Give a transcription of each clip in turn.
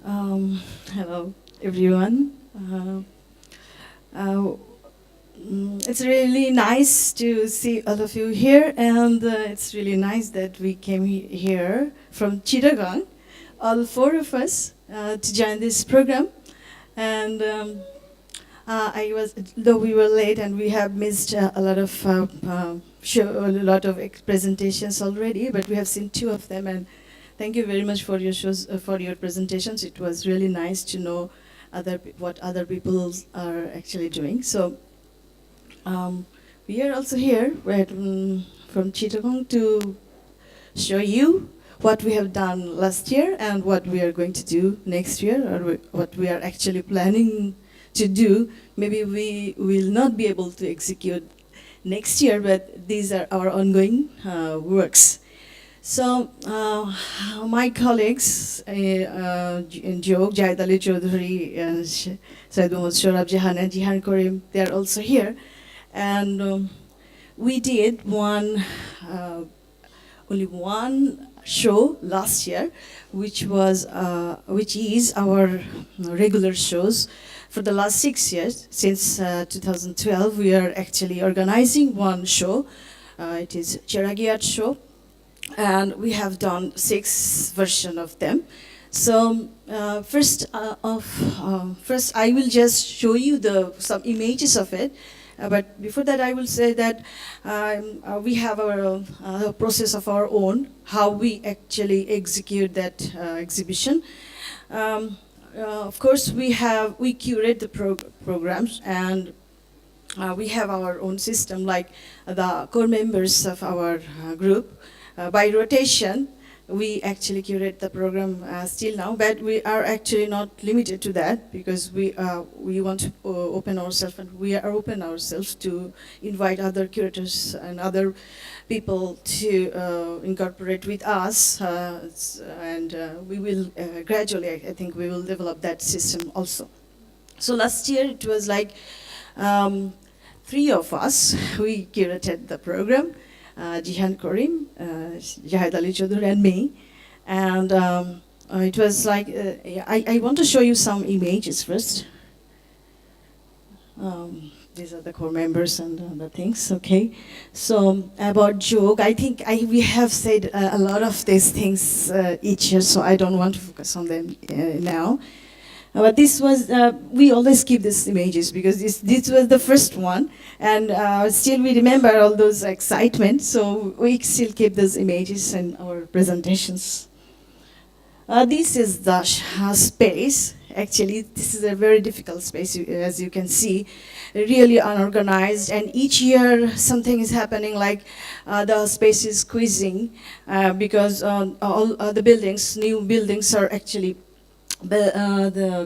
Hello, everyone. Uh, it's really nice to see all of you here, and it's really nice that we came here from Chittagong, all four of us, to join this program. And though we were late and we have missed a lot of presentations already, but we have seen two of them, and thank you very much for your shows, for your presentations. It was really nice to know what other people are actually doing. So we are also here from Chittagong to show you what we have done last year and what we are going to do next year, or what we are actually planning to do. Maybe we will not be able to execute next year, but these are our ongoing works. So my colleagues in Jog, Zahed Ali Chowdhury, and Syed Md, Shohrab Jahan, and Zihan Karim, they are also here. And we did only one show last year, which is our regular shows. For the last 6 years, since 2012, we are actually organizing one show. It is Cheragi Art Show, and we have done 6 versions of them. So first I will just show you some images of it. But before that, I will say that we have our process of our own, how we actually execute that exhibition. Of course, we curate the programs, and we have our own system, like the core members of our group. By rotation, we actually curate the program still now, but we are actually not limited to that, because we want to open ourselves, and we are open ourselves to invite other curators and other people to incorporate with us, and we will gradually, I think we will develop that system also. So last year it was like 3 of us, we curated the program. Zihan Karim, Zahed Ali Chowdhury, and me. And it was like, I want to show you some images first. These are the core members and the things, okay? So about Jog, I think we have said a lot of these things each year, so I don't want to focus on them now. But this was, we always keep these images because this was the first one, and still we remember all those excitement, so we still keep those images in our presentations. This is the space. Actually, this is a very difficult space, as you can see, really unorganized, and each year something is happening, like the space is squeezing because all the buildings, new buildings are actually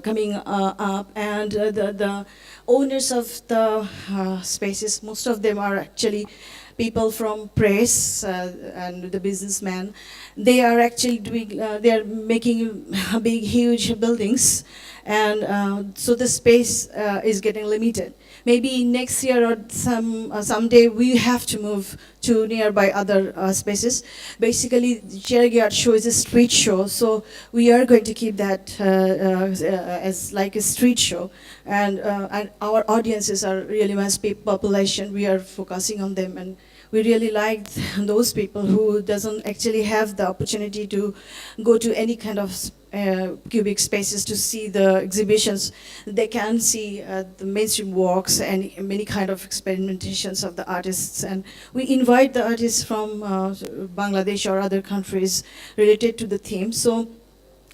coming up, and the owners of the spaces, most of them are actually people from press and the businessmen. They are actually doing, they are making big, huge buildings, and so the space is getting limited. Maybe next year or someday we have to move to nearby other spaces. Basically, the Cheragi Art Show is a street show, so we are going to keep that as like a street show. And our audiences are really mass population. We are focusing on them, and we really like those people who doesn't actually have the opportunity to go to any kind of cubic spaces to see the exhibitions. They can see the mainstream walks and many kind of experimentations of the artists. And we invite the artists from Bangladesh or other countries related to the theme. So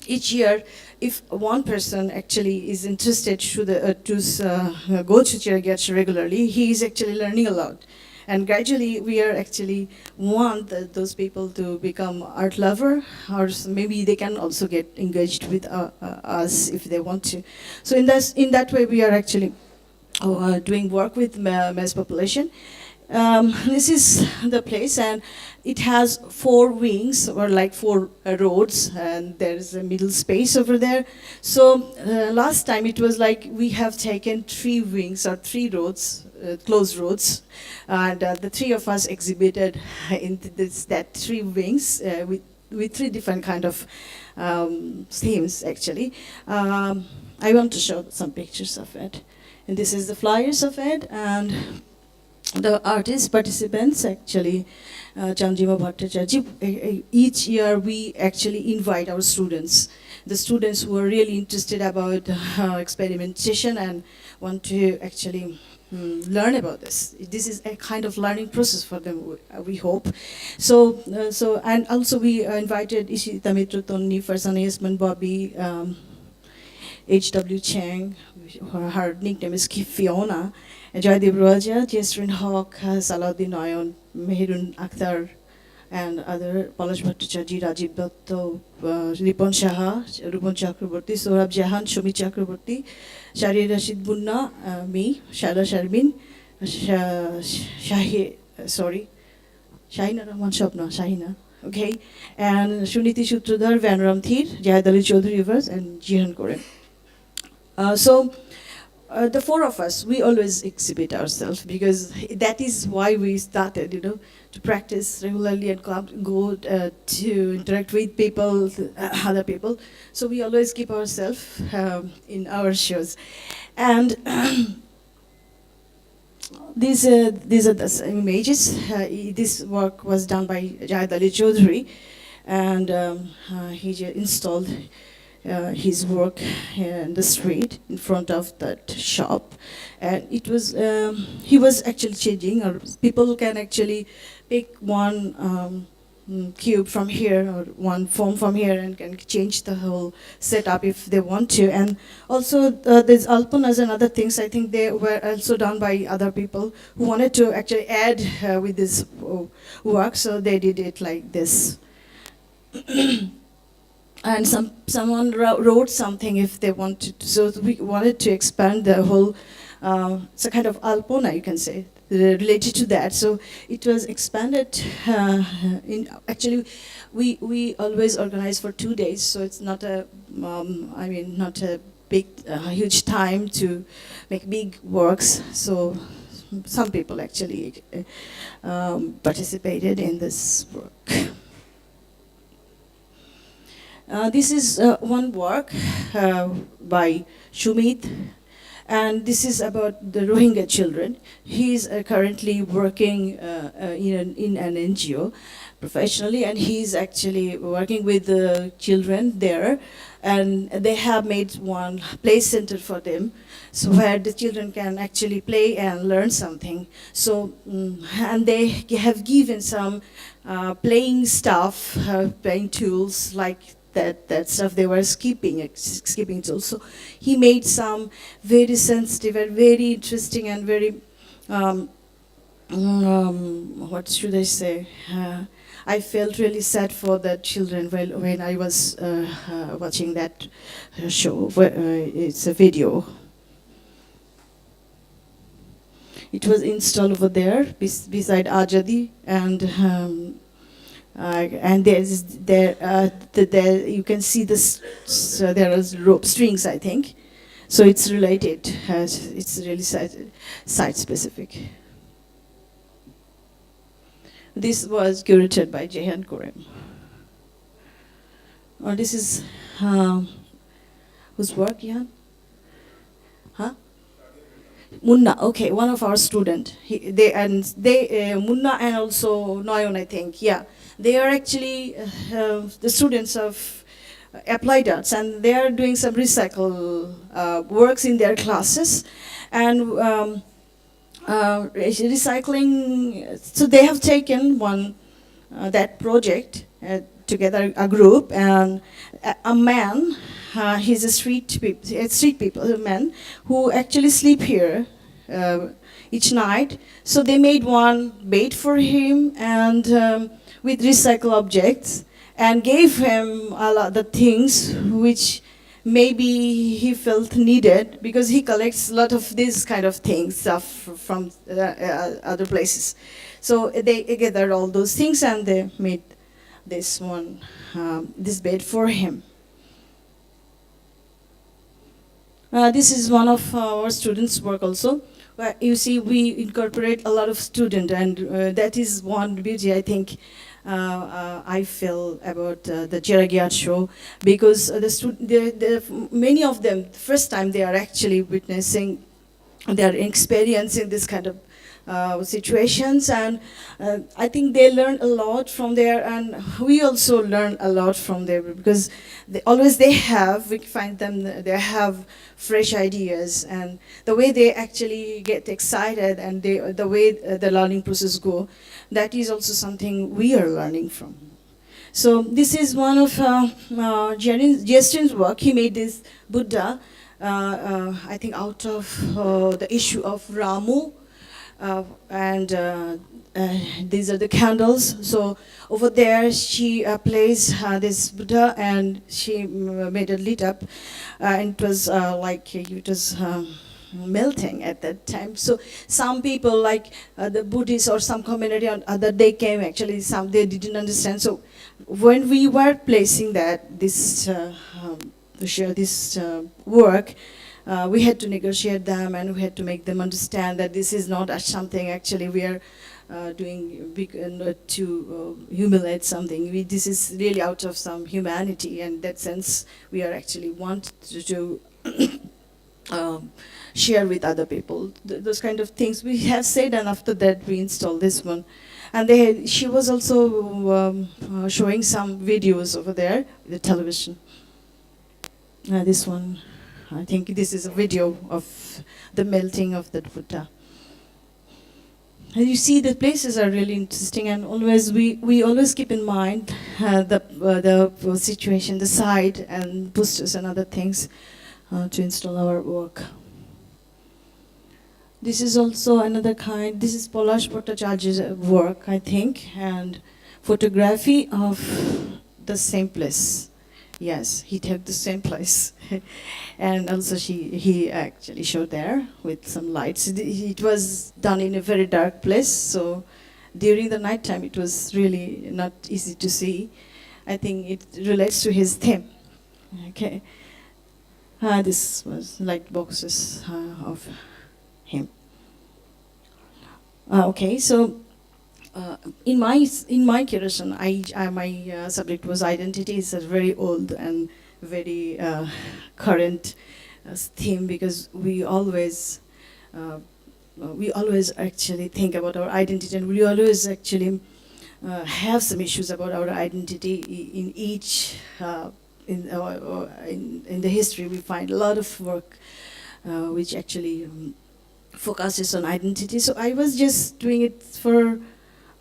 each year, if one person actually is interested to go to Cheragi Art regularly, he is actually learning a lot. And gradually, we are actually want those people to become art lover, or maybe they can also get engaged with us if they want to. So in that way, we are actually doing work with mass population. This is the place, and it has 4 wings, or like 4 roads, and there's a middle space over there. So last time it was like we have taken 3 wings or 3 roads, closed roads, and the 3 of us exhibited in that 3 wings with 3 different kind of themes actually. I want to show some pictures of it. And this is the flyers of it, and the artist participants actually, Chandrima Bhattacharya. Each year we actually invite our students, the students who are really interested about experimentation and want to actually learn about this. This is a kind of learning process for them, we hope. So, and also we invited Ishita Mitra Tonni, Farzana Yasmin Bobby, H.W. Chang, her nickname is Fiona, Jaydev Raja, Jesrin Hawk, Salahuddin Nayan, Mehirun Akhtar, and other, Palash Bhattacharya, Rajiv Datta, Ripon Shaha, Rupon Chakraborty, Shohrab Jahan, Shomi Chakraborty, Shari Rashid Bunna, me, Shaela Sharmin, Shahina Rahman Shapna, Shahina, okay, and Shuniti Sutradhar, Vanram Thir, Zahed Ali Chowdhury, and Zihan Karim. The four of us, we always exhibit ourselves because that is why we started, to practice regularly and go to interact with people, other people. So we always keep ourselves in our shows. And these are the images. This work was done by Zahed Ali Chowdhury, and he installed his work in the street in front of that shop, and it was he was actually changing, or people can actually pick one cube from here or one form from here and can change the whole setup if they want to. And also there's alpanas and other things. I think they were also done by other people who wanted to actually add with this work, so they did it like this. And someone wrote something if they wanted to. So we wanted to expand the whole, it's a kind of alpona, you can say, related to that. So it was expanded. Actually, we always organize for 2 days, so it's not a, not a big, huge time to make big works. So some people actually participated in this work. This is one work by Shumit, and this is about the Rohingya children. He is currently working in an NGO professionally, and he's actually working with the children there, and they have made one play center for them, so where the children can actually play and learn something. So, and they have given some playing stuff, playing tools like that stuff they were skipping tools. So he made some very sensitive and very interesting and very, what should I say? I felt really sad for the children when I was watching that show. It's a video. It was installed over there beside Ajadi, and there you can see this. So there is rope strings, I think. So it's related. It's really site specific. This was curated by Zihan Karim. This is whose work, Zihan? Huh? Munna, okay, one of our students. Munna and also Noyon, I think, yeah. They are actually the students of applied arts, and they are doing some recycle works in their classes, and recycling. So they have taken that project together, a group, and a man. He's a street man who actually sleep here each night. So they made one bed for him and with recycle objects, and gave him a lot of things which maybe he felt needed, because he collects a lot of these kind of things, stuff from other places. So they gathered all those things and they made this one, this bed for him. This is one of our students' work also. You see, we incorporate a lot of students, and that is one beauty, I think. I feel about the Jog show, because many of them, first time they are actually witnessing, they are experiencing this kind of situations, and I think they learn a lot from there, and we also learn a lot from there, because we find them, they have fresh ideas, and the way they actually get excited, and the way the learning process go, that is also something we are learning from. So this is one of Justin's work. He made this Buddha, I think out of the issue of Ramu, and these are the candles. So over there she plays this Buddha, and she made it lit up, and it was it was melting at that time. So some people, like the Buddhists or some community on other, they came, actually some they didn't understand. So when we were placing this work, we had to negotiate them, and we had to make them understand that this is not something actually we are doing to humiliate something. This is really out of some humanity, and in that sense we are actually want to share with other people those kind of things we have said. And after that we installed this one, and she was also showing some videos over there, the television. This one, I think this is a video of the melting of the Buddha. And you see, the places are really interesting, and always we always keep in mind the situation, the site, and posters and other things to install our work. This is also another kind. This is Polash Bhattacharya's work, I think, and photography of the same place. Yes, he took the same place. And also he actually showed there with some lights. It was done in a very dark place, so during the night time it was really not easy to see. I think it relates to his theme. Okay. This was light boxes of him. Okay, so in my curation, my subject was identity. It's a very old and very current theme, because we always actually think about our identity, and we always actually have some issues about our identity in each. In the history, we find a lot of work which actually focuses on identity. So I was just doing it for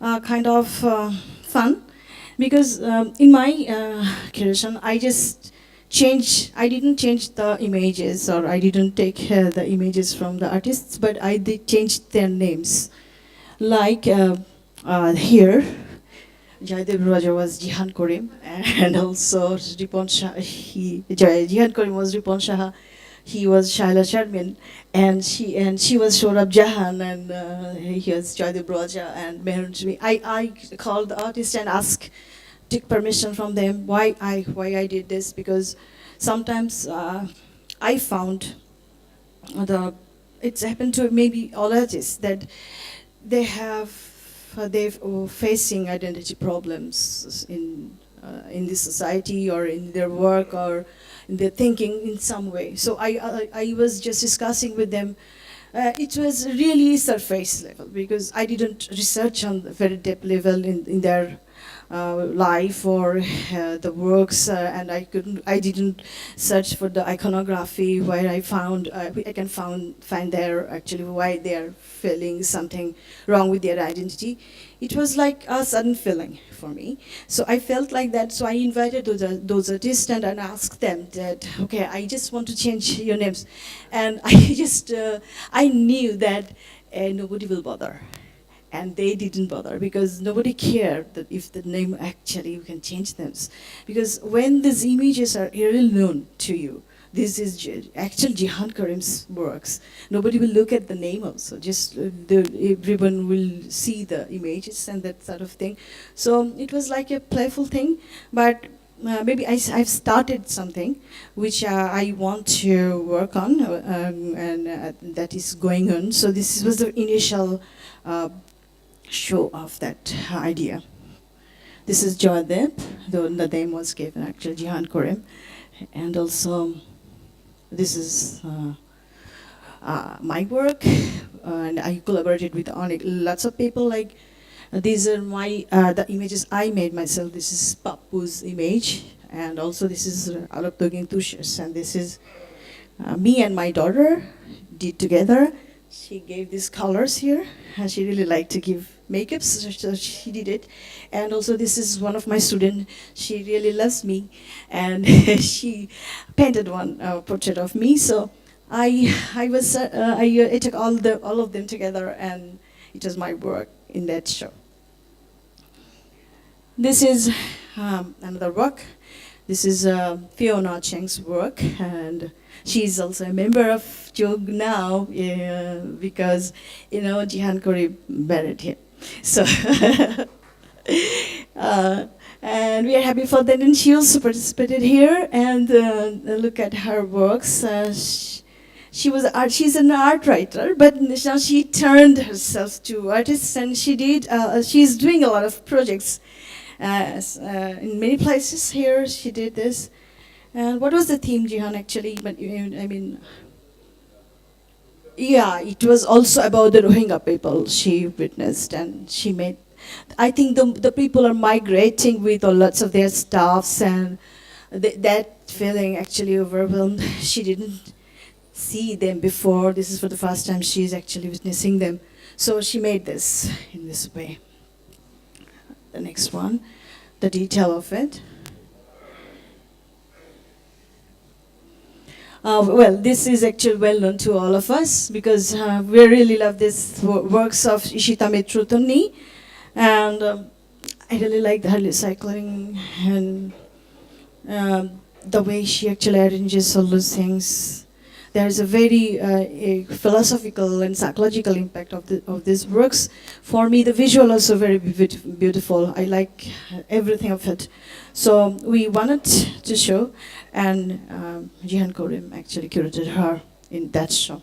kind of fun, because in my creation, I didn't change the images, or I didn't take the images from the artists, but I did change their names. Like here, Jaydev Raja was Zihan Karim, and also Zihan Karim was Ripon Shah. He was Shaela Sharmin, and she was Shohrab Jahan, and he was Jaydev Raja and Mehrunjmi. I called the artist and took permission from them why I did this, because sometimes I found it's happened to maybe all artists that they're facing identity problems in this society, or in their work, or in their thinking in some way. So I was just discussing with them. It was really surface level, because I didn't research on the very depth level in their life or the works, and I didn't search for the iconography where I can find there actually why they are feeling something wrong with their identity. It was like a sudden feeling for me. So I felt like that. So I invited those artists and asked them that, okay, I just want to change your names, and I knew that nobody will bother. And they didn't bother, because nobody cared that if the name actually you can change them. Because when these images are really known to you, this is actual Zihan Karim's works. Nobody will look at the name also. Just everyone will see the images and that sort of thing. So it was like a playful thing, but maybe I've started something which I want to work on, and that is going on. So this was the initial show of that idea. This is Joadeb, though the name was given actually Zihan Karim. And also, this is my work, and I collaborated with lots of people. Like these are my the images I made myself. This is Papu's image, and also this is Alok Togin Tushas, and this is me and my daughter did together. She gave these colors here, and she really liked to give makeup, so she did it. And also this is one of my students. She really loves me, and she painted one portrait of me. So I took all of them together, and it was my work in that show. This is another work. This is Fiona Chang's work, and she's also a member of Jog now, because Zihan Karim married him. So and we are happy for that, and she also participated here. And look at her works. She's an art writer, but now she turned herself to artist, and she's doing a lot of projects in many places. Here she did this. And what was the theme, Zihan, actually? But I mean, yeah, it was also about the Rohingya people she witnessed, and she made. I think the people are migrating with lots of their staffs, and that feeling actually overwhelmed. She didn't see them before. This is for the first time she's actually witnessing them. So she made this in this way. The next one, the detail of it. Well, this is actually well known to all of us, because we really love this works of Ishita Mitrutuni, and I really like her recycling and the way she actually arranges all those things. There is a very philosophical and psychological impact of these works. For me, the visual also very beautiful. I like everything of it. So we wanted to show, and Zihan Karim actually curated her in that show.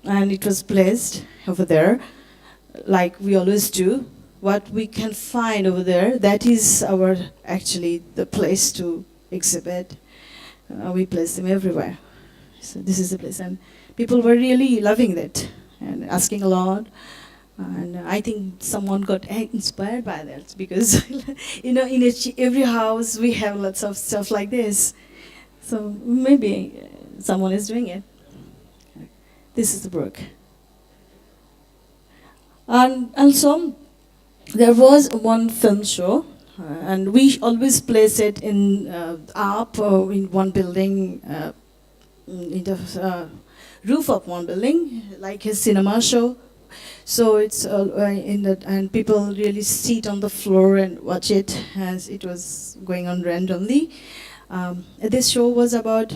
And it was placed over there, like we always do. What we can find over there, that is actually the place to exhibit. We place them everywhere. So this is the place, and people were really loving that and asking a lot. And I think someone got inspired by that, because in every house we have lots of stuff like this. So maybe someone is doing it. This is the work. And also, there was one film show. And we always place it in up in one building, in the roof of one building, like his cinema show. So it's and people really sit on the floor and watch it, as it was going on randomly. This show was about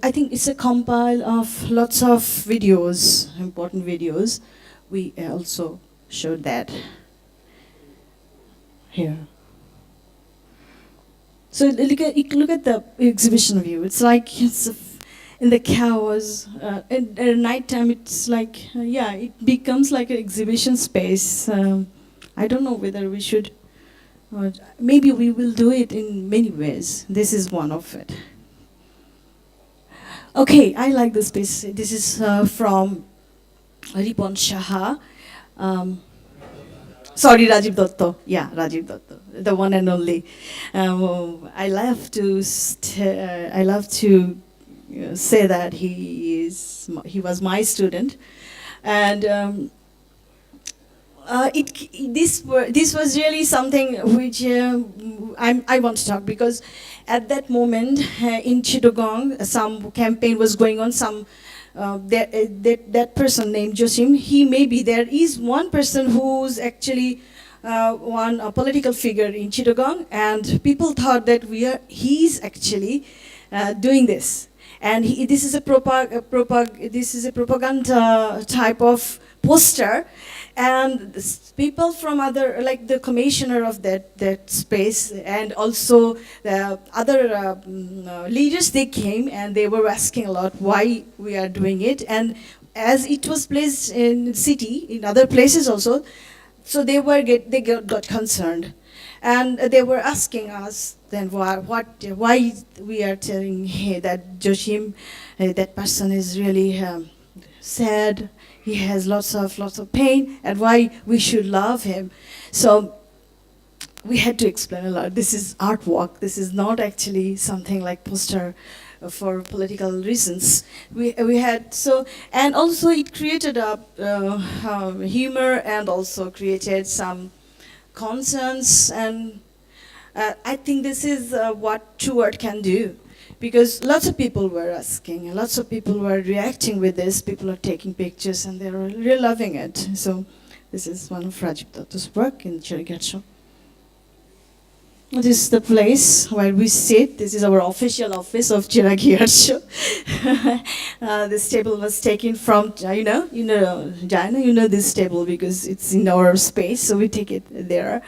I think it's a compile of lots of videos, important videos. We also showed that here. So look at the exhibition view. It's like in the chaos. At night time, it's like it becomes like an exhibition space. I don't know whether we should. Maybe we will do it in many ways. This is one of it. Okay, I like this space. This is from Ripon Shaha. Sorry, Rajiv Dotto. Yeah, Rajiv Dotto, the one and only. I love to say that he was my student, and this was really something which I want to talk, because at that moment in Chittagong, some campaign was going on. That person named Josim, there is one person who's actually a political figure in Chittagong, and people thought that he's actually doing this, and this is a propaganda type of poster, and people from other, like the commissioner of that space, and also the other leaders, they came and they were asking a lot why we are doing it. And as it was placed in city, in other places also, so they got concerned, and they were asking us then why we are telling that Joshim, that person is really sad. He has lots of pain, and why we should love him. So we had to explain a lot. This is artwork. This is not actually something like poster for political reasons. We had so, and also it created a humor, and also created some concerns, and I think this is what true art can do, because lots of people were asking, and lots of people were reacting with this. People are taking pictures, and they're really loving it. So this is one of Rajiv Datta's work in Chiragacho. This is the place where we sit. This is our official office of Chiragi Art Show. This table was taken from, Jana, you know this table because it's in our space, so we take it there.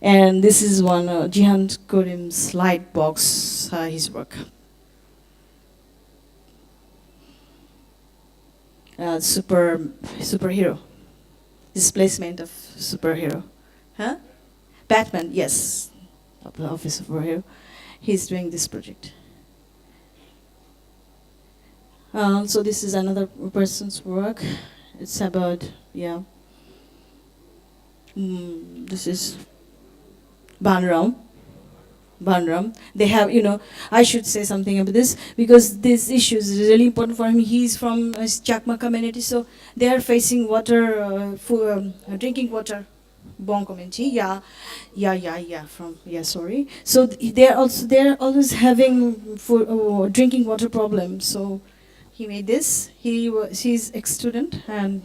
And this is one Zihan Karim's light box, his work. Superhero. Displacement of superhero. Huh? Batman, yes. The office of superhero. He's doing this project. So this is another person's work. It's about, yeah. This is Banram. They have, I should say something about this, because this issue is really important for him. He's from Chakma community, so they are facing water, drinking water. Bon community, sorry. So they're always having drinking water problems. So he made this. He's ex-student, and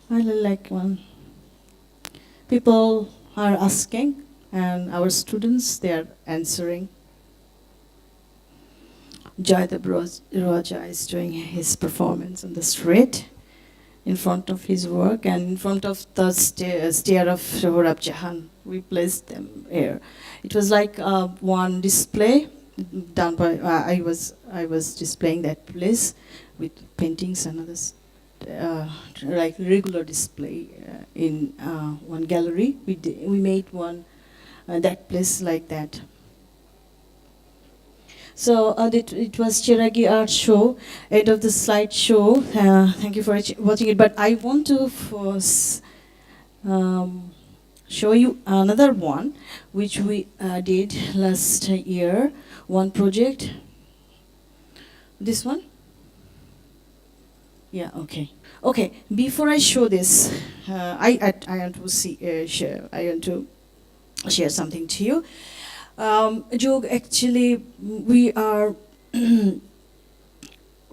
I really like one. People are asking, and our students, they are answering. Jaydev Raja is doing his performance on the street in front of his work, and in front of the stair of Shohrab Jahan. We placed them here. It was like one display done by, I was displaying that place with paintings and others, like regular display in one gallery. We made one, that place like that. So it was Chiragi Art Show, end of the slideshow. Thank you for watching it. But I want to show you another one, which we did last year. One project. This one? Yeah, okay. Okay, before I show this, I want to share something to you. Jog, actually, we are,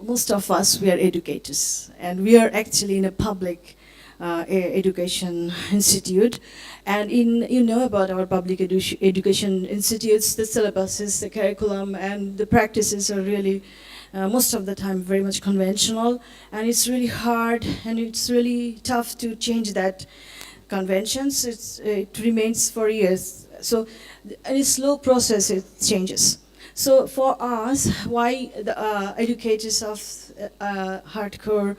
most of us, we are educators, and we are actually in a public education institute. And you know about our public education institutes, the syllabuses, the curriculum, and the practices are really, most of the time, very much conventional. And it's really hard, and it's really tough to change that conventions. It remains for years. So, in a slow process, it changes. So, for us, why the educators of hardcore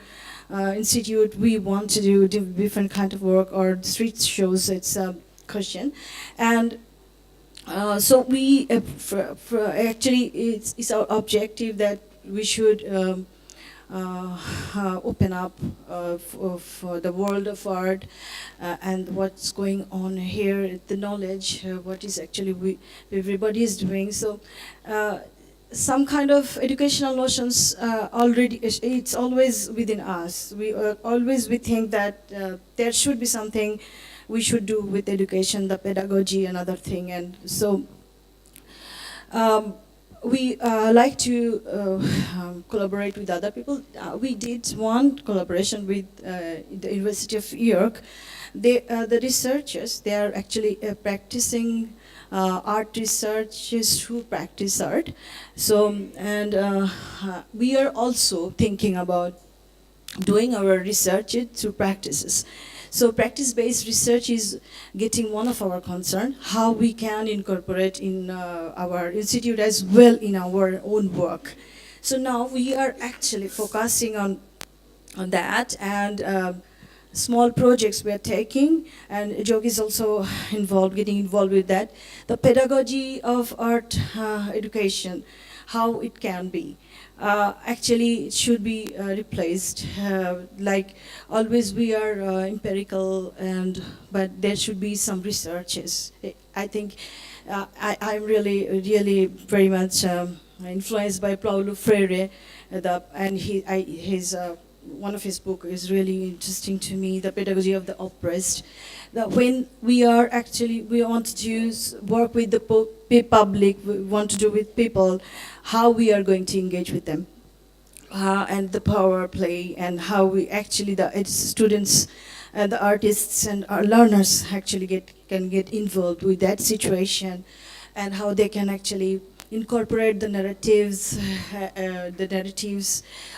institute, we want to do different kind of work or street shows, it's a question. And so we, actually, it's our objective that we should open up for the world of art and what's going on here, the knowledge, what is actually everybody is doing. So some kind of educational notions already, it's always within us. We think that there should be something we should do with education, the pedagogy and other thing. And so we like to collaborate with other people. We did one collaboration with the University of York. The researchers, they are actually practicing art researchers who practice art. So, and we are also thinking about doing our research through practices. So practice-based research is getting one of our concern, how we can incorporate in our institute as well in our own work. So now we are actually focusing on on that, and small projects we are taking, and Jog is also getting involved with that. The pedagogy of art education, how it can be. Actually, it should be replaced. Like always, we are empirical, but there should be some researches. I think I'm really very much influenced by Paulo Freire, and his one of his book is really interesting to me, The Pedagogy of the Oppressed. That when we want to work with the public, we want to do with people, how we are going to engage with them, and the power play, and how we actually, the students and the artists and our learners actually can get involved with that situation, and how they can actually incorporate the narratives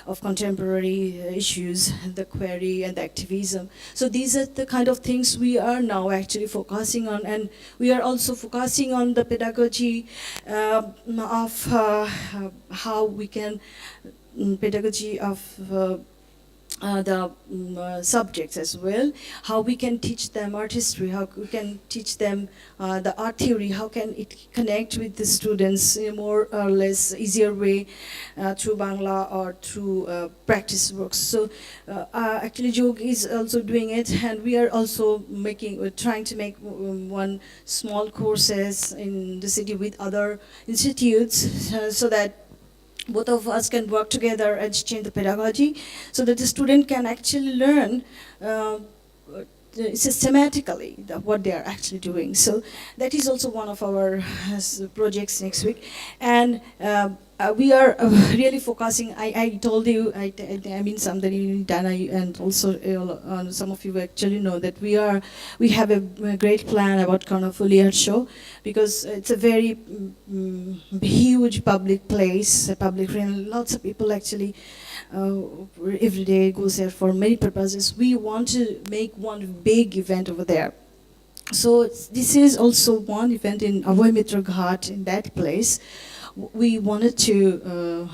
of contemporary issues, the query and the activism. So these are the kind of things we are now actually focusing on, and we are also focusing on the pedagogy of how we can, pedagogy of the subjects as well, how we can teach them art history, how we can teach them the art theory, how can it connect with the students in a more or less easier way through Bangla or through practice works. So actually Jog is also doing it, and we are also trying to make one small courses in the city with other institutes, so that both of us can work together and change the pedagogy, so that the student can actually learn systematically what they are actually doing. So that is also one of our projects next week. And we are really focusing, I told you, I mean Samdani, Dana, and also some of you actually know that we have a great plan about Karnafuli Art Show, because it's a very huge public place, a public realm. Lots of people actually every day goes there for many purposes. We want to make one big event over there. So this is also one event in Avoy Mitra Ghat, in that place. We wanted to,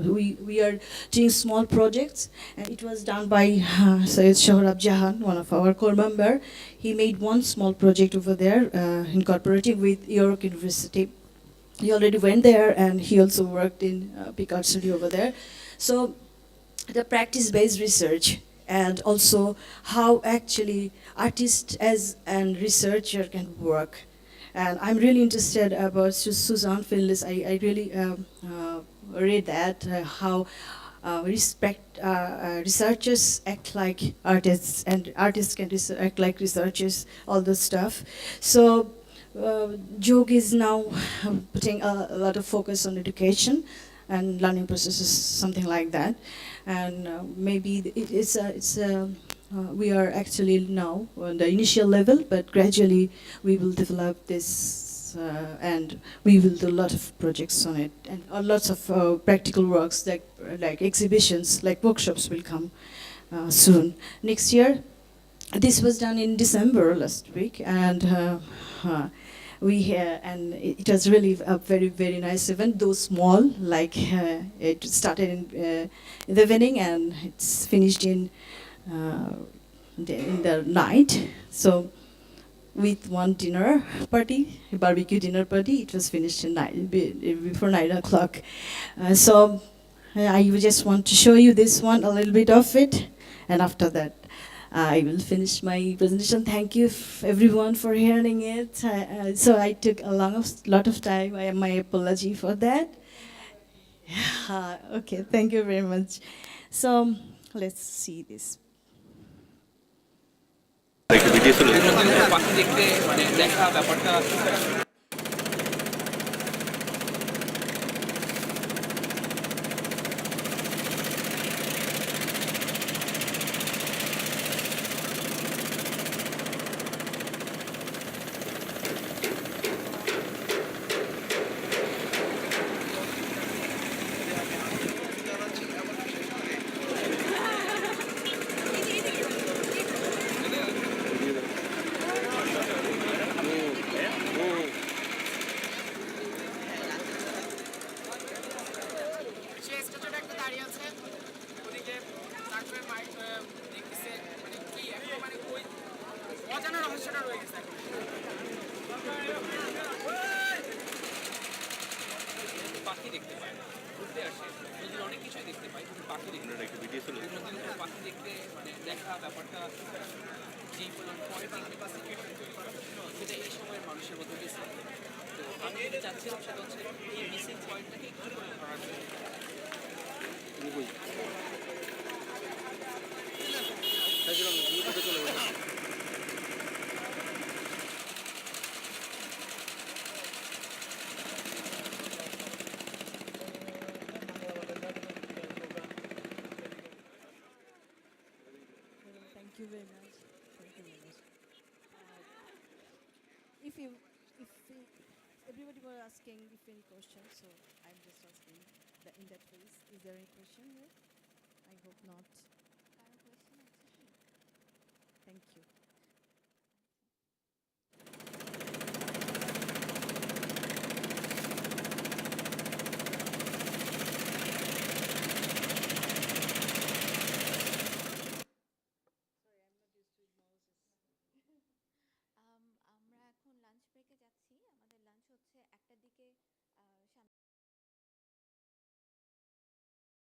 we are doing small projects, and it was done by Syed Shohrab Jahan, one of our core member. He made one small project over there, incorporating with York University. He already went there, and he also worked in Picard Studio over there. So the practice-based research, and also how actually artist as and researcher can work. And I'm really interested about Suzanne Finlis. I really read that, how researchers act like artists, and artists can act like researchers, all this stuff. So Jog is now putting a lot of focus on education and learning processes, something like that. And maybe we are actually now on the initial level, but gradually we will develop this, and we will do a lot of projects on it, and lots of practical works, like exhibitions, like workshops will come soon. Next year, this was done in December last week, and and it was really a very nice event, though small. Like it started in the evening and it's finished in the night. So with one dinner party, a barbecue dinner party, it was finished in before 9 o'clock. So I just want to show you this one, a little bit of it, and after that I will finish my presentation. Thank you everyone for hearing it. So I took a lot of time. My apology for that. Okay, thank you very much. So let's see this. সমস্যাটা রয়ে গেছে এখন। পাখি দেখতে পায় না, ঘুরতে আসে, নদীর অনেক কিছুই দেখতে পাই, কিন্তু পাখি দেখতে পাই না। নদীর উপর পাখি দেখতে মানে দেখা ব্যাপারটা যেই পরিমাণ পয়েন্টিং বা সিচুয়েশন তৈরি করা, সেটা এই সময়ের মানুষের মধ্যে মিসিং। তো আমি যেটা চাচ্ছিলাম সেটা হচ্ছে এই মিসিং পয়েন্টটাকে একটু করে ধরার জন্য। Thank you very much. Thank you very much. If everybody were asking if any questions, so I'm just asking that in that case, is there any question here? I hope not. কারো question আছে কি? Thank you. Sorry, I'm not used to Moses. আমরা এখন lunch ব্রেকে যাচ্ছি। আমাদের lunch হচ্ছে 1টার দিকে